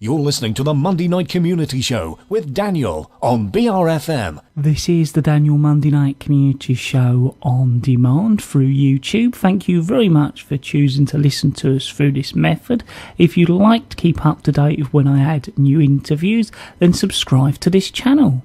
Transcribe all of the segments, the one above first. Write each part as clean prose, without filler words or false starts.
You're listening to the Monday Night Community Show with Daniel on BRFM. This is the Daniel Monday Night Community Show on demand through YouTube. Thank you very much for choosing to listen to us through this method. If you'd like to keep up to date with when I add new interviews, then subscribe to this channel.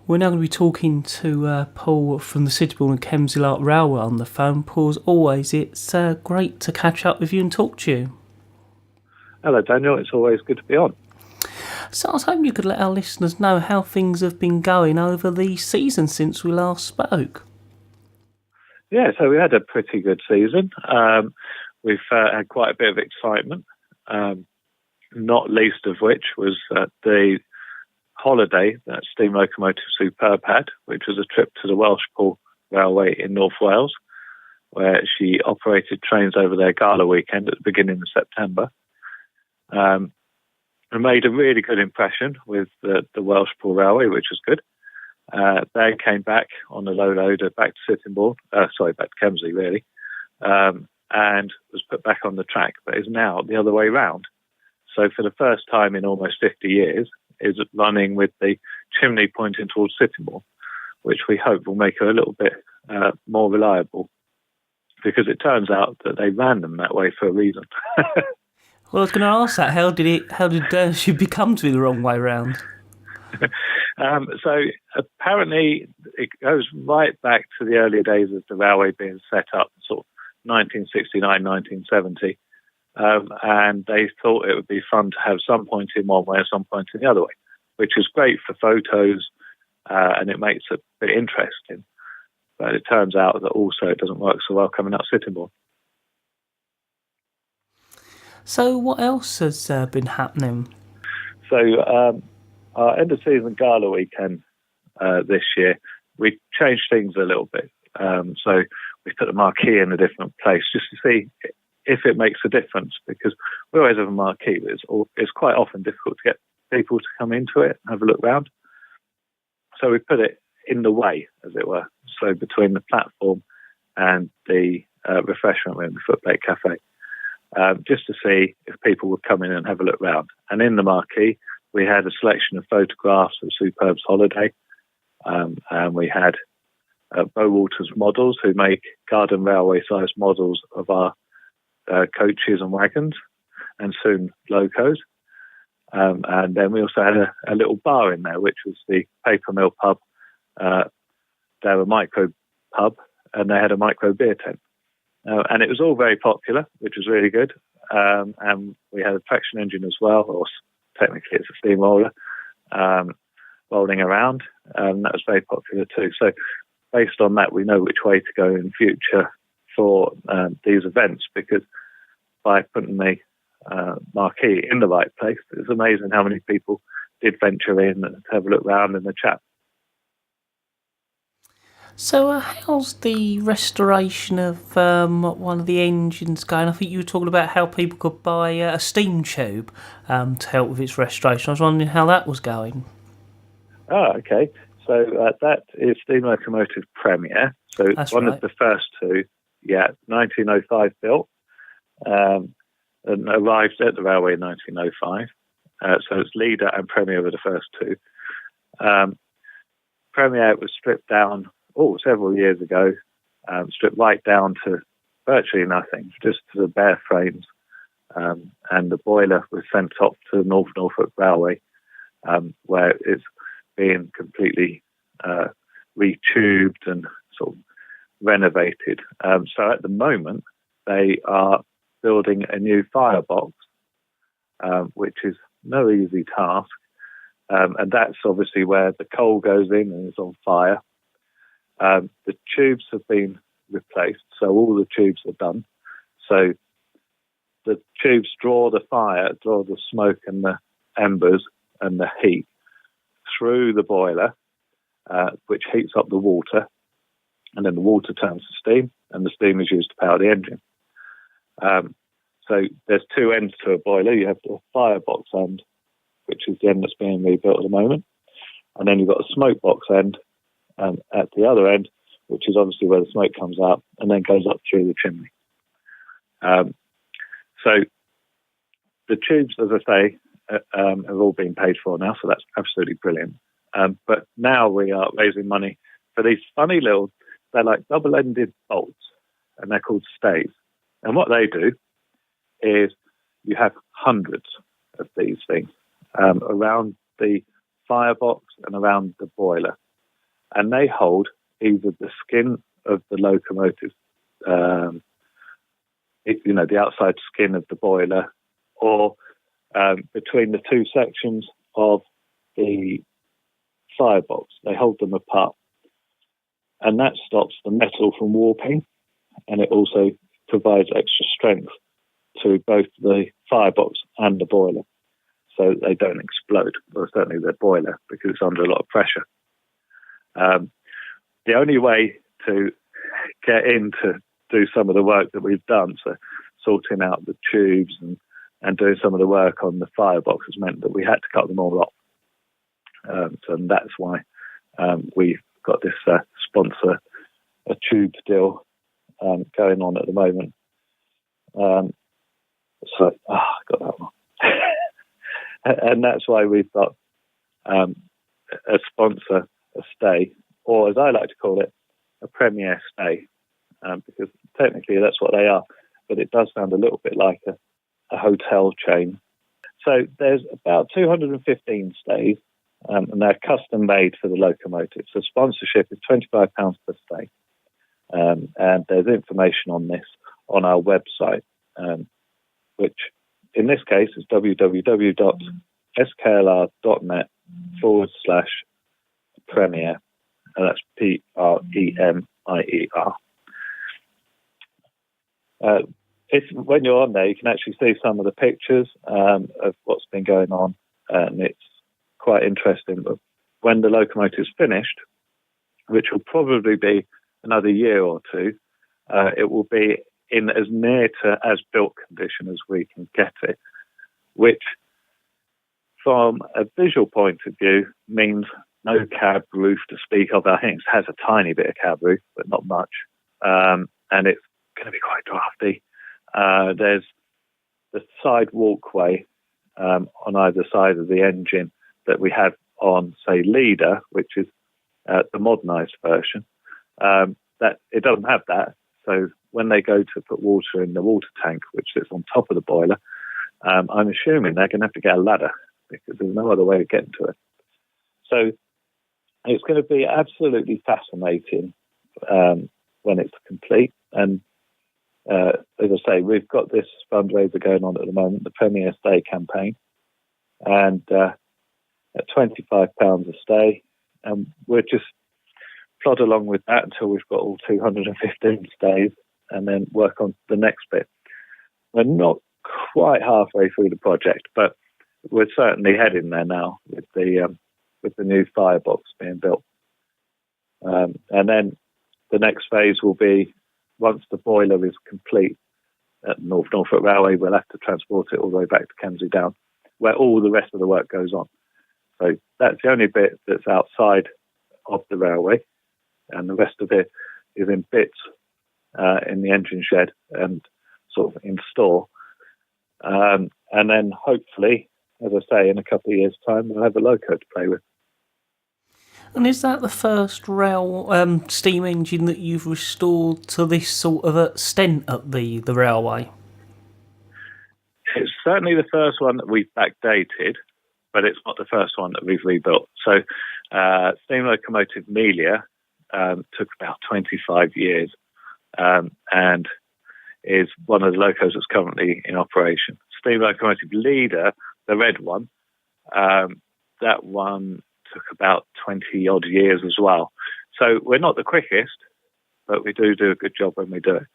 We're now going to be talking to Paul from the Sittingbourne Kemsley Railway on the phone. Paul, as always, it's great to catch up with you and talk to you. Hello, Daniel. It's always good to be on. So I was hoping you could let our listeners know how things have been going over the season since we last spoke. Yeah, so we had a pretty good season. We've had quite a bit of excitement, not least of which was the holiday that Steam Locomotive Superb had, which was a trip to the Welshpool Railway in North Wales, where she operated trains over their gala weekend at the beginning of September. And made a really good impression with the Welshpool Railway, which was good. They came back on a low loader back to Sittingbourne, back to Kemsley, really, and was put back on the track, but is now the other way round. So for the first time in almost 50 years, is running with the chimney pointing towards Sittingbourne, which we hope will make her a little bit more reliable, because it turns out that they ran them that way for a reason. Well, I was going to ask that. How did she become to be the wrong way round? So apparently it goes right back to the earlier days of the railway being set up, sort of 1969, 1970. And they thought it would be fun to have some point in one way and some point in the other way, which is great for photos, and it makes it a bit interesting. But it turns out that also it doesn't work so well coming up Sittingbourne. So what else has been happening? So our end of season gala weekend this year, we changed things a little bit. So we put the marquee in a different place just to see if it makes a difference, because we always have a marquee, but it's quite often difficult to get people to come into it and have a look round. So we put it in the way, as it were, so between the platform and the refreshment room, the Footplate Cafe. Just to see if people would come in and have a look round. And in the marquee, we had a selection of photographs of Superb's holiday, and we had Bow Walters models, who make garden railway-sized models of our coaches and wagons, and soon locos. And then we also had a little bar in there, which was the Paper Mill pub. They're a micro pub, and they had a micro beer tent. And it was all very popular, which was really good. And we had a traction engine as well, or technically it's a steamroller, rolling around. That was very popular too. So based on that, we know which way to go in future for these events, because by putting the marquee in the right place, it's amazing how many people did venture in and have a look around in the chat. So how's the restoration of one of the engines going? I think you were talking about how people could buy a steam tube to help with its restoration. I was wondering how that was going. Oh, okay. So that is Steam Locomotive Premier. So That's one right. of the first two, 1905 built, and arrived at the railway in 1905. So it's Leader and Premier were the first two. Premier was stripped down several years ago, stripped right down to virtually nothing, just to the bare frames. And the boiler was sent off to the North Norfolk Railway, where it's being completely retubed and sort of renovated. So at the moment, they are building a new firebox, which is no easy task. And that's obviously where the coal goes in and is on fire. The tubes have been replaced, so all the tubes are done. So the tubes draw the smoke and the embers and the heat through the boiler, which heats up the water, and then the water turns to steam, and the steam is used to power the engine. So there's two ends to a boiler. You have the firebox end, which is the end that's being rebuilt at the moment, and then you've got a smoke box end at the other end, which is obviously where the smoke comes out and then goes up through the chimney. So the tubes, as I say, have all been paid for now, so that's absolutely brilliant. But now we are raising money for these funny little, they're like double-ended bolts, and they're called stays. And what they do is you have hundreds of these things around the firebox and around the boiler. And they hold either the skin of the locomotive, the outside skin of the boiler, or between the two sections of the firebox. They hold them apart. And that stops the metal from warping, and it also provides extra strength to both the firebox and the boiler, so they don't explode, or certainly the boiler, because it's under a lot of pressure. The only way to get in to do some of the work that we've done, so sorting out the tubes and doing some of the work on the firebox, has meant that we had to cut them all off. So that's why we've got this sponsor a tube deal going on at the moment. I got that one. And that's why we've got a sponsor, a stay, or as I like to call it, a premier stay, because technically that's what they are, but it does sound a little bit like a hotel chain. So there's about 215 stays, and they're custom made for the locomotive. So sponsorship is £25 per stay. And there's information on this on our website, which in this case is www.sklr.net/premier, and that's PREMIER. When you're on there, you can actually see some of the pictures of what's been going on, and it's quite interesting. But when the locomotive's finished, which will probably be another year or two, it will be in as near to as built condition as we can get it, which from a visual point of view means no cab roof to speak of. I think it has a tiny bit of cab roof, but not much, and it's going to be quite drafty. There's the side walkway on either side of the engine that we have on, say, Leader, which is the modernised version. That it doesn't have that. So when they go to put water in the water tank, which sits on top of the boiler, I'm assuming they're going to have to get a ladder, because there's no other way of getting to it. So it's going to be absolutely fascinating when it's complete. And as I say, we've got this fundraiser going on at the moment, the Premier Stay campaign, and at £25 a stay, and we're just plod along with that until we've got all 215 stays, and then work on the next bit. We're not quite halfway through the project, but we're certainly heading there now with the new firebox being built. And then the next phase will be, once the boiler is complete at Norfolk Railway, we'll have to transport it all the way back to Kemsley Down, where all the rest of the work goes on. So that's the only bit that's outside of the railway, and the rest of it is in bits in the engine shed and sort of in store. And then hopefully, as I say, in a couple of years' time, we'll have a loco to play with. And is that the first rail steam engine that you've restored to this sort of extent at the railway? It's certainly the first one that we've backdated, but it's not the first one that we've rebuilt. So steam locomotive Melia took about 25 years and is one of the locos that's currently in operation. Steam locomotive Leader, the red one, that one took about 20 odd years as well. So we're not the quickest, but we do a good job when we do it.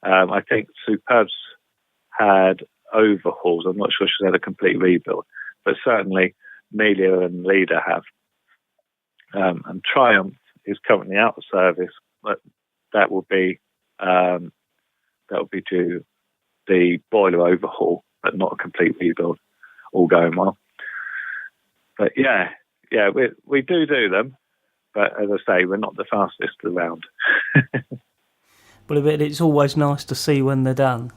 I think Superb's had overhauls. I'm not sure she's had a complete rebuild, but certainly Melia and Leader have. And Triumph is currently out of service, but that will be due the boiler overhaul, but not a complete rebuild, all going well. But yeah, we do them, but as I say, we're not the fastest around. But it's always nice to see when they're done.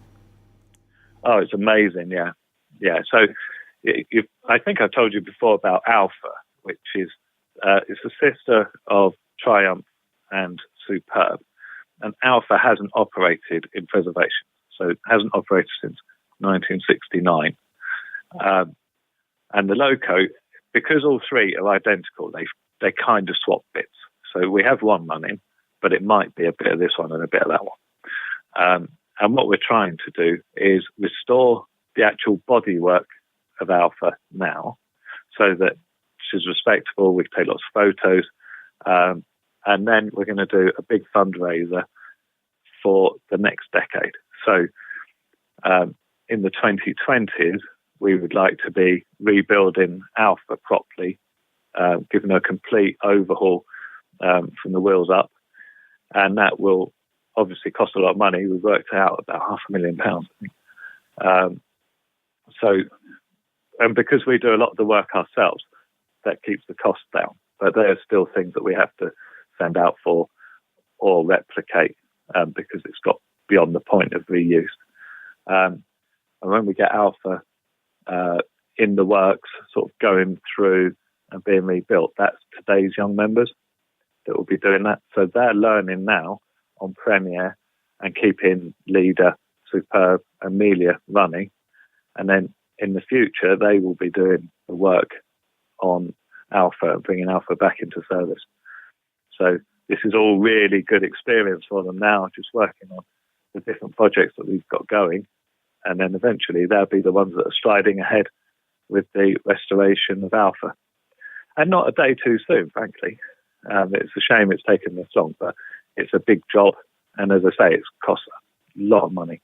Oh, it's amazing, yeah. So I think I told you before about Alpha, which is it's a sister of Triumph and Superb. And Alpha hasn't operated in preservation, so it hasn't operated since 1969. And the loco, because all three are identical, they kind of swap bits. So we have one running, but it might be a bit of this one and a bit of that one. And what we're trying to do is restore the actual bodywork of Alpha now, so that she's respectable. We can take lots of photos, and then we're going to do a big fundraiser for the next decade. So in the 2020s, we would like to be rebuilding Alpha properly, giving her a complete overhaul from the wheels up, and that will obviously cost a lot of money. We've worked out about £500,000, I think. And because we do a lot of the work ourselves, that keeps the cost down. But there are still things that we have to send out for or replicate because it's got beyond the point of reuse. And when we get Alpha in the works, sort of going through and being rebuilt, that's today's young members that will be doing that. So they're learning now on Premier and keeping Leader, Superb, and Amelia running. And then in the future, they will be doing the work on Alpha and bringing Alpha back into service. So this is all really good experience for them now, just working on the different projects that we've got going. And then eventually they'll be the ones that are striding ahead with the restoration of Alpha. And not a day too soon, frankly. It's a shame it's taken this long, but it's a big job. And as I say, it's cost a lot of money.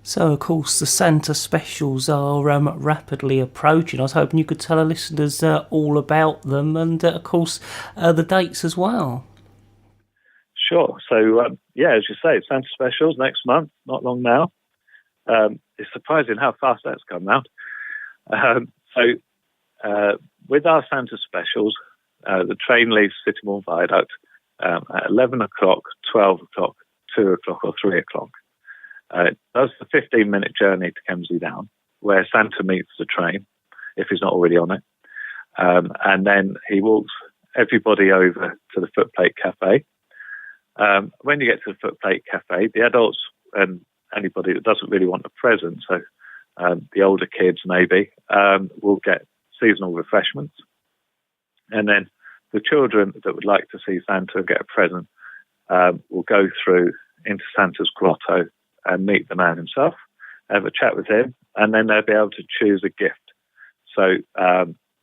So, of course, the Santa specials are rapidly approaching. I was hoping you could tell our listeners all about them and, of course, the dates as well. Sure. So, as you say, Santa specials next month, not long now. It's surprising how fast that's come out. With our Santa specials, the train leaves Sittingbourne Viaduct at 11 o'clock, 12 o'clock, 2 o'clock or 3 o'clock. It does the 15-minute journey to Kemsley Down, where Santa meets the train, if he's not already on it. And then he walks everybody over to the Footplate Cafe. When you get to the Footplate Cafe, the adults and anybody that doesn't really want a present, so the older kids maybe, will get seasonal refreshments. And then the children that would like to see Santa and get a present will go through into Santa's grotto and meet the man himself, have a chat with him, and then they'll be able to choose a gift. So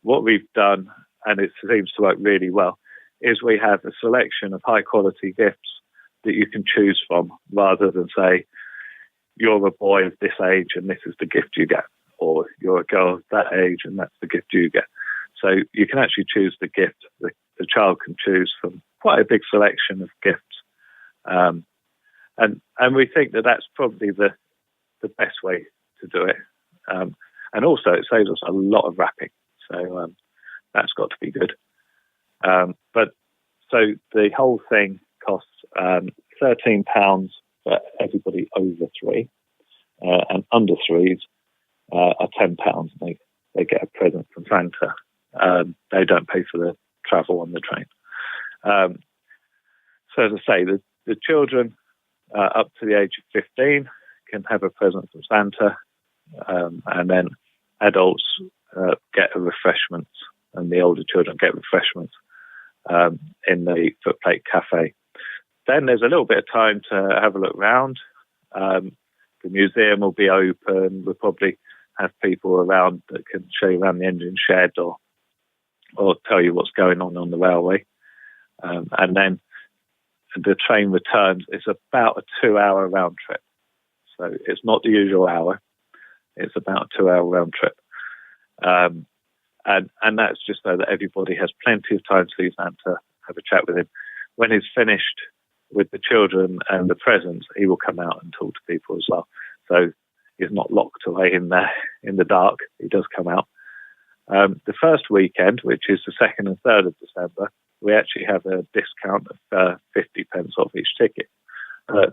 what we've done, and it seems to work really well, is we have a selection of high-quality gifts that you can choose from, rather than say, you're a boy of this age and this is the gift you get, or you're a girl of that age and that's the gift you get. So you can actually choose the gift. The child can choose from quite a big selection of gifts. And we think that that's probably the best way to do it. And also it saves us a lot of wrapping. So that's got to be good. But so the whole thing costs £13 for everybody over 3, and under 3s are £10. They get a present from Santa. They don't pay for the travel on the train. So as I say, the children up to the age of 15 can have a present from Santa, and then adults get a refreshments, and the older children get refreshments in the Footplate Cafe. Then there's a little bit of time to have a look round. The museum will be open. We'll probably have people around that can show you around the engine shed or tell you what's going on the railway. And then the train returns. It's about a 2-hour round trip. So it's not the usual hour. It's about a 2-hour round trip. And that's just so that everybody has plenty of time to see Santa, have a chat with him. When he's finished with the children and the presents, he will come out and talk to people as well. So he's not locked away in there in the dark. He does come out. The first weekend, which is the 2nd and 3rd of December, we actually have a discount of 50 pence off each ticket. No,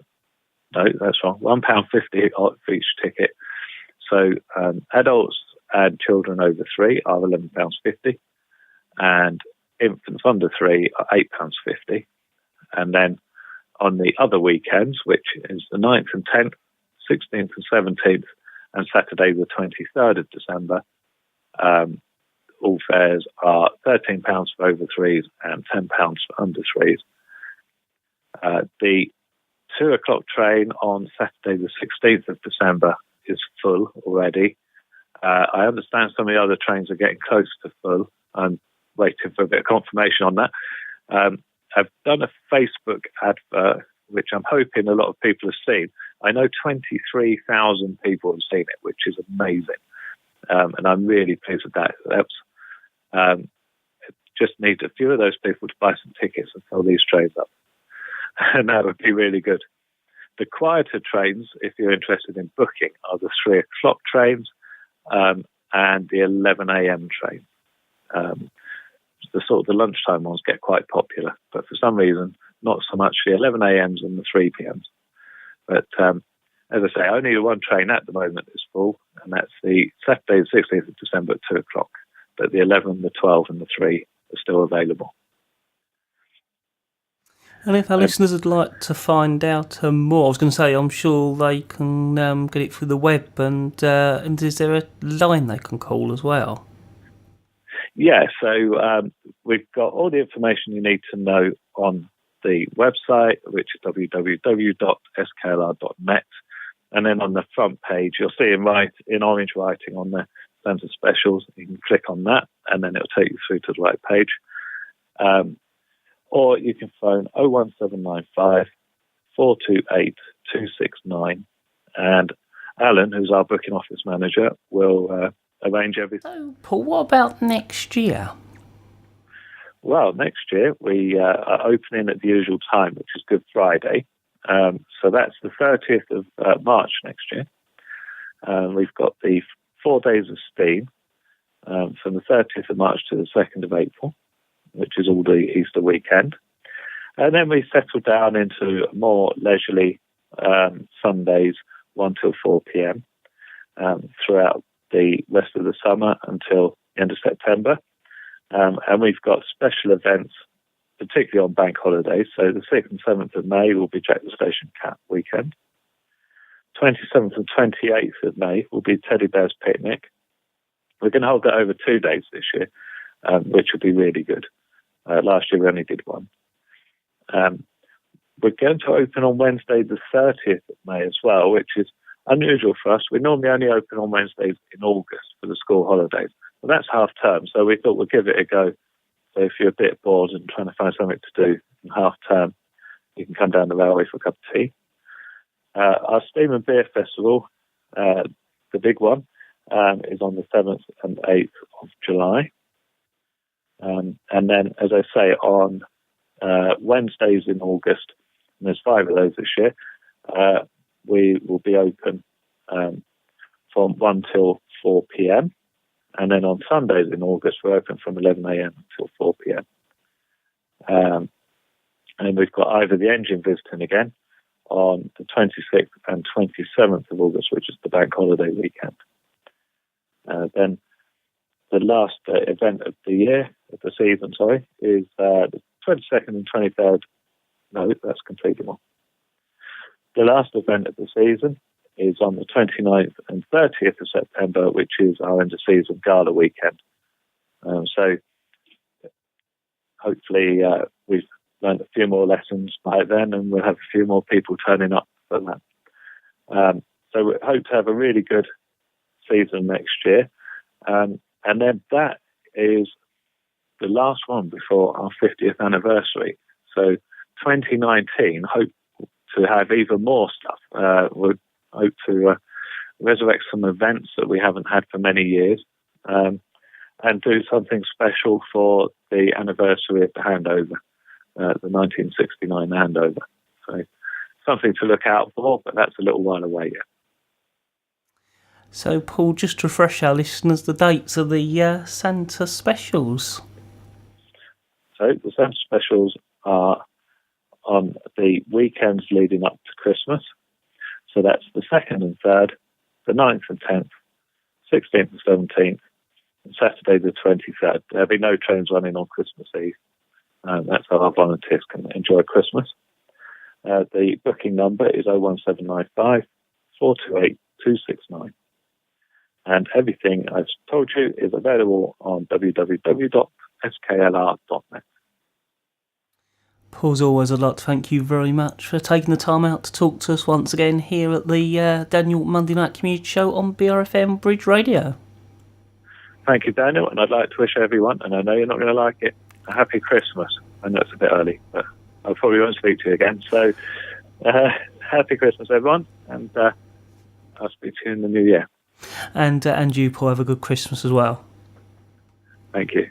that's wrong. £1.50 off each ticket. So adults and children over 3 are £11.50, and infants under 3 are £8.50. And then on the other weekends, which is the 9th and 10th, 16th and 17th, and Saturday the 23rd of December, all fares are £13 for over 3s and £10 for under 3s. The 2 o'clock train on Saturday the 16th of December is full already. I understand some of the other trains are getting close to full. I'm waiting for a bit of confirmation on that. I've done a Facebook advert, which I'm hoping a lot of people have seen. I know 23,000 people have seen it, which is amazing. And I'm really pleased with that. Just need a few of those people to buy some tickets and fill these trains up. And that would be really good. The quieter trains, if you're interested in booking, are the 3 o'clock trains and the 11 a.m. train. The lunchtime ones get quite popular, but for some reason, not so much the 11 a.m.s and the 3 p.m.s. But as I say, only the one train at the moment is full, and that's the Saturday, the 16th of December at 2 o'clock. But the 11, the 12, and the 3 are still available. And if our listeners would like to find out more, I was going to say, I'm sure they can get it through the web, and is there a line they can call as well? Yeah, so we've got all the information you need to know on the website, which is www.sklr.net. And then on the front page, you'll see in orange writing on the Centre Specials. You can click on that, and then it'll take you through to the right page. Or you can phone 01795 428 269, and Alan, who's our booking office manager, will arrange everything. So, Paul, what about next year? Well, next year we are opening at the usual time, which is Good Friday. So that's the 30th of March next year. We've got the 4 days of steam from the 30th of March to the 2nd of April, which is all the Easter weekend. And then we settle down into more leisurely Sundays, 1 till 4 p.m. Throughout the rest of the summer until the end of September. And we've got special events, particularly on bank holidays. So the 6th and 7th of May will be Jack the Station Cat weekend. 27th and 28th of May will be Teddy Bear's Picnic. We're going to hold that over 2 days this year, which will be really good. Last year we only did one. We're going to open on Wednesday the 30th of May as well, which is unusual for us. We normally only open on Wednesdays in August for the school holidays. Well, that's half term, so we thought we'd give it a go. So if you're a bit bored and trying to find something to do in half term, you can come down the railway for a cup of tea. Our Steam and Beer Festival, the big one, is on the 7th and 8th of July. And then, as I say, on Wednesdays in August, and there's 5 of those this year, we will be open from 1 till 4 p.m. And then on Sundays in August, we're open from 11 a.m. until 4 p.m. And we've got either the engine visiting again on the 26th and 27th of August, which is the bank holiday weekend. Then the last event of the season, is the 22nd and 23rd. No, that's completely wrong. The last event of the season is on the 29th and 30th of September, which is our end of season gala weekend. So hopefully we've learned a few more lessons by then, and we'll have a few more people turning up for that. So we hope to have a really good season next year. And then that is the last one before our 50th anniversary. So 2019, hope to have even more stuff. We'll hope to resurrect some events that we haven't had for many years, and do something special for the anniversary of the handover, the 1969 handover. So something to look out for, but that's a little while away yet. So, Paul, just to refresh our listeners, the dates of the Santa specials. So the Santa specials are on the weekends leading up to Christmas. So that's the 2nd and 3rd, the 9th and 10th, 16th and 17th, and Saturday the 23rd. There'll be no trains running on Christmas Eve. That's how our volunteers can enjoy Christmas. The booking number is 01795 428 269. And everything I've told you is available on www.sklr.net. Paul, as always, I'd like to thank you very much for taking the time out to talk to us once again here at the Daniel Monday Night Community Show on BRFM Bridge Radio. Thank you, Daniel, and I'd like to wish everyone, and I know you're not going to like it, a happy Christmas. I know it's a bit early, but I probably won't speak to you again. So, happy Christmas, everyone, and I'll speak to you in the new year. And you, Paul, have a good Christmas as well. Thank you.